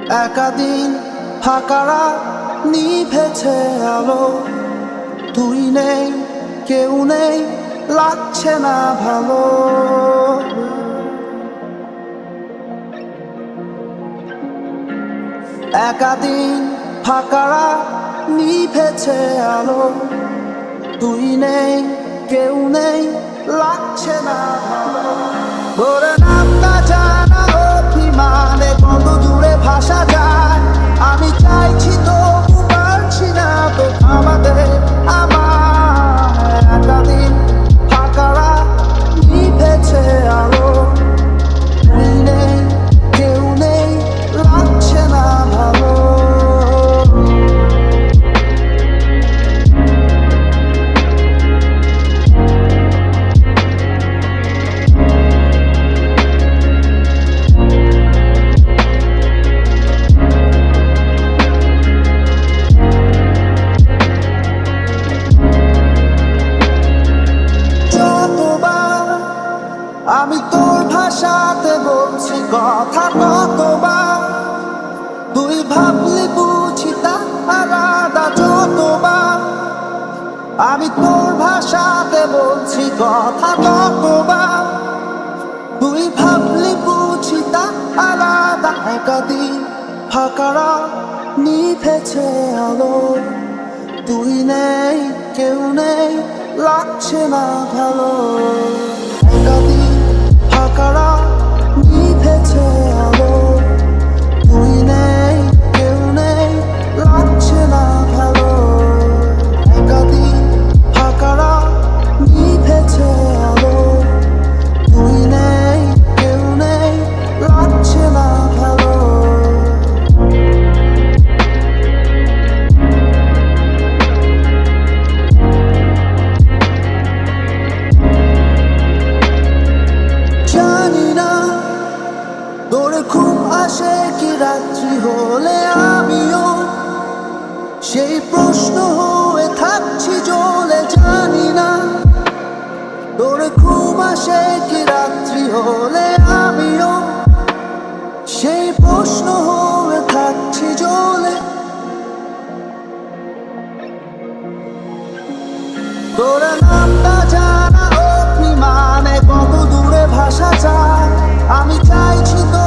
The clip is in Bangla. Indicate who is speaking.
Speaker 1: একাদিন ফাঁকারা নিভেছে আলো, তুই নেই কেউ নেই লাগছে না ভালো। একাদিন ফাঁকারা নিভেছে আলো, তুই নেই কেউ নেই লাগছে না ভালো। ভোরে নামটা জানা অভিমানে কত দূরে ভাষা যায়, আমি চাইছি তো পারছি না তো থামাতে আমার। একাদিন ফাঁকারা নিভেছে আলো, তুই নেই কেউ নেই লাগছে না ভালো। আমি তোর ভাষাতে বলছি কথা, কতবার তুই ভাবলি বুঝি তা আলাদা। যতবার আমি তোর ভাষাতে বলছি কথা, কতবার তুই ভাবলি বুঝি তা আলাদা। একাদিন ফাঁকারা নিভেছে আলো, তুই নেই কেউ নেই লাগছে না ভালো। একাদিন ফাঁকারা নিভেছে আলো, তুই নেই কেউ নেই লাগছে না ভালো। একাদিন ফাঁকারা নিভেছে আলো, তুই নেই কেউ নেই লাগছে না ভালো। তোরে ঘুম আসে কি রাত্রি হলে, আমিও সেই প্রশ্ন হয়ে থাকছি জ্বলে। জানি না তোরে ঘুম আসে কি রাত্রি হলে, আমিও সেই প্রশ্ন হয়ে থাকছি জ্বলে। তোরে নামটা জানা অভিমানে কত দূরে ভাষা যায়, আমি চাইছি তো